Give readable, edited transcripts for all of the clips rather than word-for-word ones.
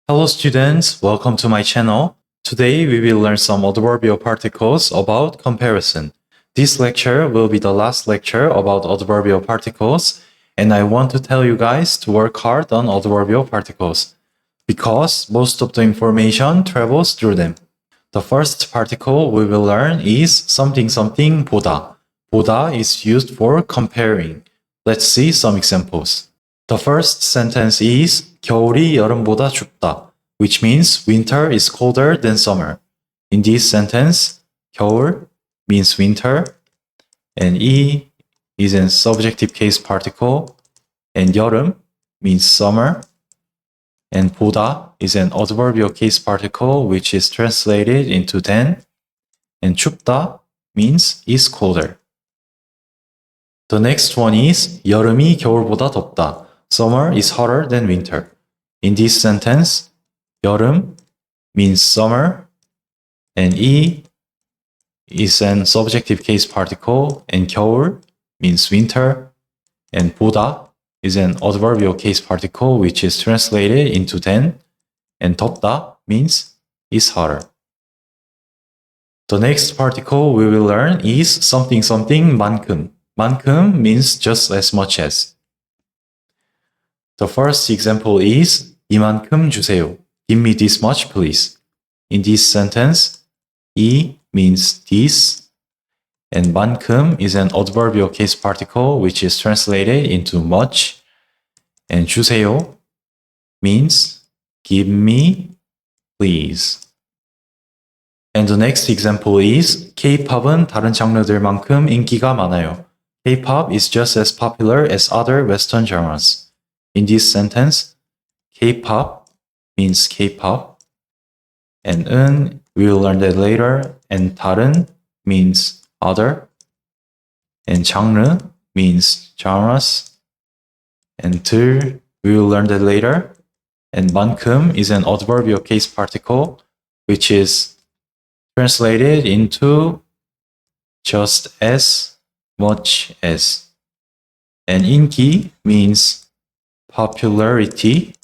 Hello students, welcome to my channel. Today we will learn some adverbial particles about comparison. This lecture will be the last lecture about adverbial particles, and I want to tell you guys to work hard on adverbial particles because most of the information travels through them. The first particle we will learn is something something 보다. 보다 is used for comparing. Let's see some examples. The first sentence is 겨울이 여름보다 춥다, which means winter is colder than summer. In this sentence, 겨울 means winter, and 이 is a subjective case particle, and 여름 means summer, and 보다 is an adverbial case particle which is translated into than, and 춥다 means is colder. The next one is 여름이 겨울보다 덥다. Summer is hotter than winter. In this sentence, 여름 means summer, and 이 is an subjective case particle, and 겨울 means winter, and 보다 is an adverbial case particle which is translated into than, and 덥다 means is hotter. The next particle we will learn is something something 만큼. 만큼 means just as much as. The first example is 이만큼 주세요. Give me this much, please. In this sentence, 이 means this, and 만큼 is an adverbial case particle which is translated into much, and 주세요 means give me, please. And the next example is K-pop은 다른 장르들만큼 인기가 많아요. K-pop is just as popular as other Western genres. In this sentence, K-pop means K-pop, and 은, we will learn that later, and 다른 means other, and 장르 means genres, and 들, we will learn that later, and 만큼 is an adverbial case particle which is translated into just as much as, and 인기 means popularity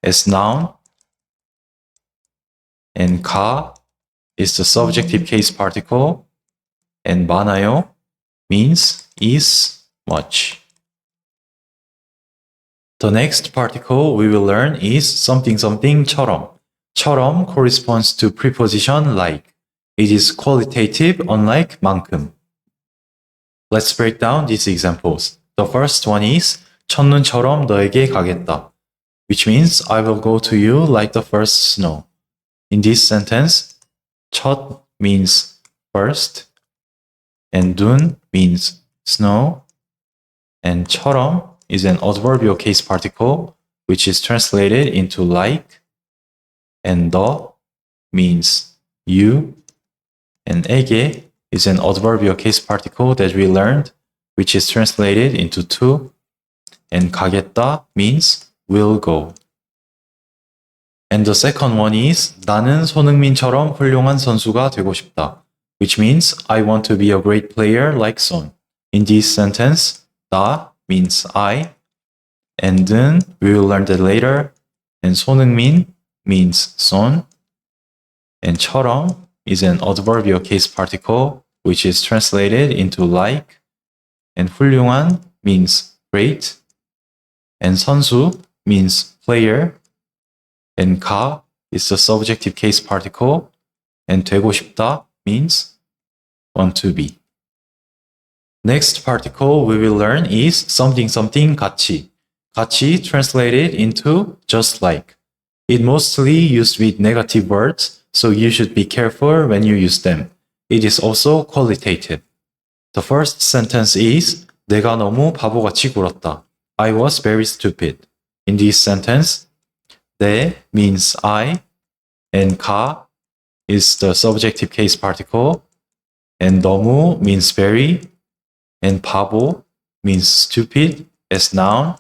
as noun, and 가 is the subjective case particle, and 많아요 means is much. The next particle we will learn is something something처럼. 처럼 corresponds to preposition like. It is qualitative unlike 만큼. Let's break down these examples. The first one is 첫눈처럼 너에게 가겠다, which means I will go to you like the first snow. In this sentence, 첫 means first, and 눈 means snow, and 처럼 is an adverbial case particle which is translated into like, and 너 means you, and 에게 is an adverbial case particle that we learned which is translated into to, and 가겠다 means will go. And the second one is 나는 손흥민처럼 훌륭한 선수가 되고 싶다, which means I want to be a great player like Son. In this sentence, 나 means I, and 는, we will learn that later, and 손흥민 means Son, and 처럼 is an adverbial case particle which is translated into like, and 훌륭한 means great, and 선수 means player, and 가 is the subjective case particle, and 되고 싶다 means want to be. Next particle we will learn is something something 같이. 같이 translated into just like. It mostly used with negative words, so you should be careful when you use them. It is also qualitative. The first sentence is 내가 너무 바보같이 굴었다. I was very stupid. In this sentence, 내 means I, and 가 is the subjective case particle, and 너무 means very, and 바보 means stupid as noun,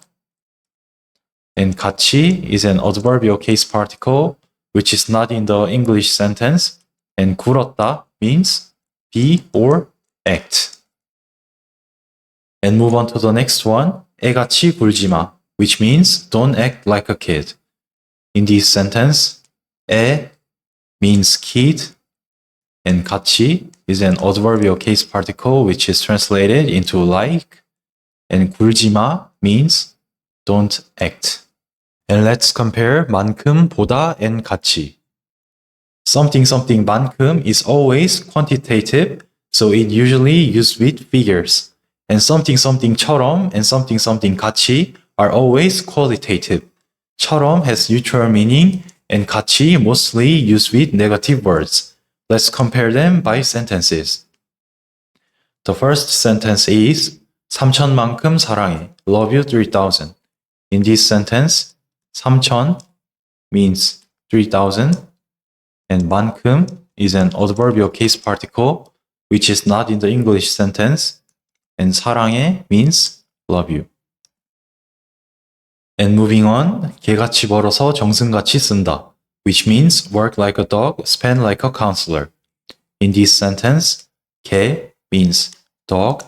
and 같이 is an adverbial case particle which is not in the English sentence, and 굴었다 means be or act. And move on to the next one, 애같이 굴지 마, which means don't act like a kid. In this sentence, 에 means kid, and 같이 is an adverbial case particle which is translated into like, and 굴지마 means don't act. And let's compare 만큼, 보다, and 같이. Something 만큼 is always quantitative, so it usually used with figures. And something처럼 and something 같이 are always qualitative. 처럼 has neutral meaning and 같이 mostly used with negative words. Let's compare them by sentences. The first sentence is 3천만큼 사랑해. Love you 3,000. In this sentence, 3천 means 3,000 and 만큼 is an adverbial case particle which is not in the English sentence, and 사랑해 means love you. And moving on, 개같이 벌어서 정승같이 쓴다, which means work like a dog, spend like a counselor. In this sentence, 개 means dog,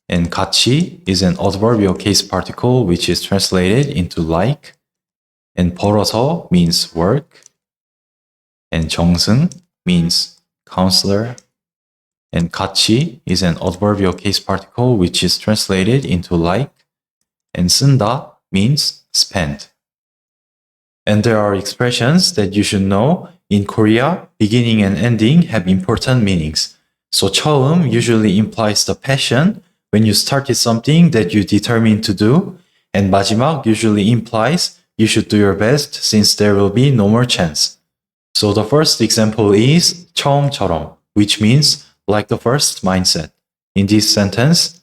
and 같이 is an adverbial case particle which is translated into like, and 벌어서 means work, and 정승 means counselor, and 같이 is an adverbial case particle which is translated into like, and 쓴다 means spend. And there are expressions that you should know. In Korea, beginning and ending have important meanings. So 처음 usually implies the passion when you started something that you determined to do, and 마지막 usually implies you should do your best since there will be no more chance. So the first example is 처음처럼, which means like the first mindset. In this sentence,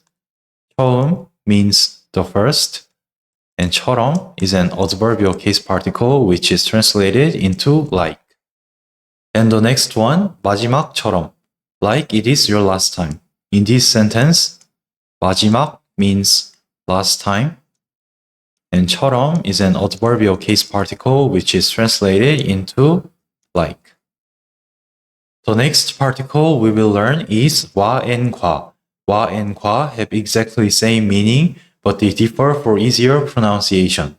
처음 means the first, and 처럼 is an adverbial case particle which is translated into like. And the next one, 마지막처럼, like it is your last time. In this sentence, 마지막 means last time, and 처럼 is an adverbial case particle which is translated into like. The next particle we will learn is 와 and 과. 와 and 과 have exactly same meaning, but they differ for easier pronunciation.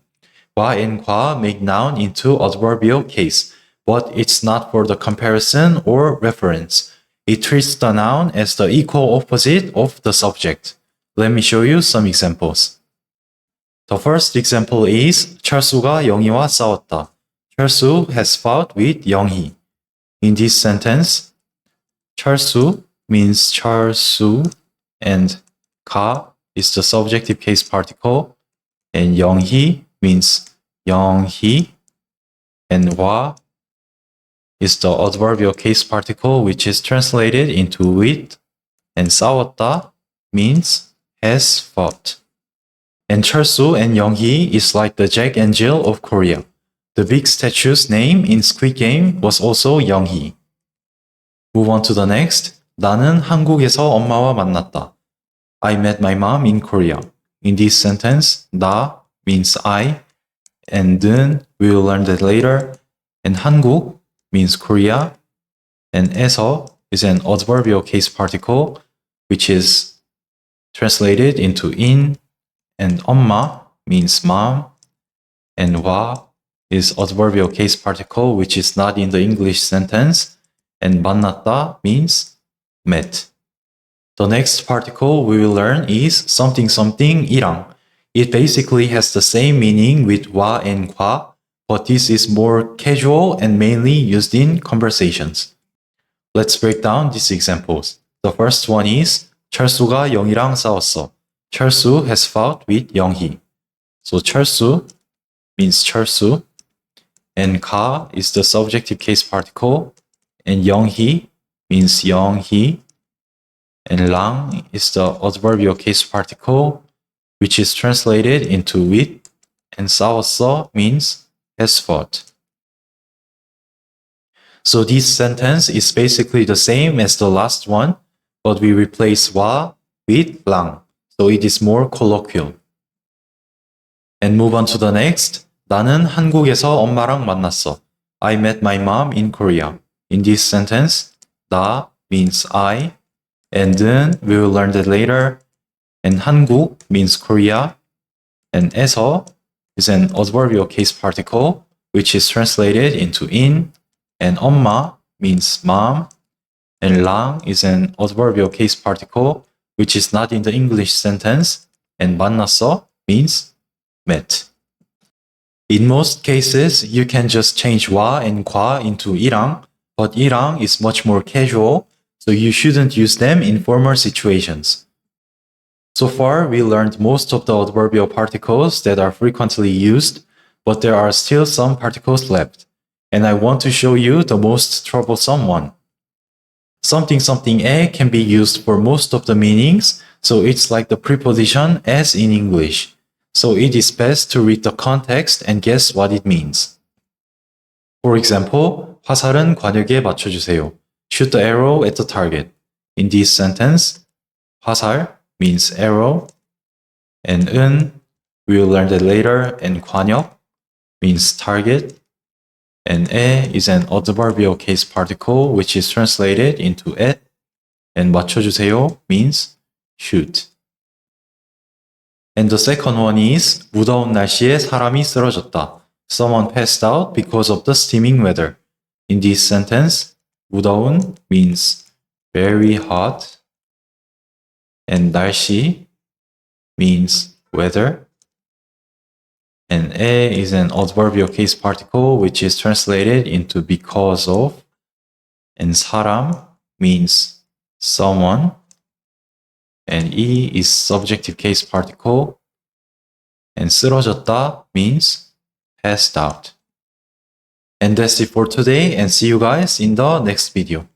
와 and 과 make noun into adverbial case, but it's not for the comparison or reference. It treats the noun as the equal opposite of the subject. Let me show you some examples. The first example is 철수가 영희와 싸웠다. 철수 has fought with 영희. In this sentence, 철수 means 철수, and 가 is the subjective case particle, and 영희 means 영희, and 와 is the adverbial case particle which is translated into with, and 싸웠다 means has fought. And 철수 and 영희 is like the Jack and Jill of Korea. The big statue's name in Squid Game was also 영희. Move on to the next. 나는 한국에서 엄마와 만났다. I met my mom in Korea. In this sentence, 나 means I, and 는, we will learn that later, and 한국 means Korea, and 에서 is an adverbial case particle which is translated into in, and 엄마 means mom, and 와 is adverbial case particle which is not in the English sentence, and 만났다 means met. The next particle we will learn is something이랑. It basically has the same meaning with 와 and 과, but this is more casual and mainly used in conversations. Let's break down these examples. The first one is 철수가 영희랑 싸웠어. 철수 has fought with 영희. So 철수 means 철수, and 가 is the subjective case particle, and 영희 means 영희, and 랑 is the adverbial case particle which is translated into with, and 싸웠어 means has fought. So this sentence is basically the same as the last one, but we replace 와 with 랑, so it is more colloquial. And move on to the next. 나는 한국에서 엄마랑 만났어. I met my mom in Korea. In this sentence, 나 means I, and then we will learn that later, and 한국 means Korea, and 에서 is an adverbial case particle which is translated into in, and 엄마 means mom, and 랑 is an adverbial case particle, which is not in the English sentence, and 만났어 means met. In most cases, you can just change 와 and 과 into 이랑, but 이랑 is much more casual, so you shouldn't use them in formal situations. So far, we learned most of the adverbial particles that are frequently used, but there are still some particles left, and I want to show you the most troublesome one. Something something a can be used for most of the meanings, so it's like the preposition as in English. So it is best to read the context and guess what it means. For example, 화살은 관역에 맞춰주세요. Shoot the arrow at the target. In this sentence, 화살 means arrow, and 은, we will learn that later, and 관역 means target, and 에 is an adverbial case particle which is translated into at, and 맞춰주세요 means shoot. And the second one is 무더운 날씨에 사람이 쓰러졌다. Someone passed out because of the steaming weather. In this sentence, 무더운 means very hot, and 날씨 means weather, and 에 is an adverbial case particle which is translated into because of, and 사람 means someone, and 이 is subjective case particle, and 쓰러졌다 means passed out. And that's it for today, and see you guys in the next video.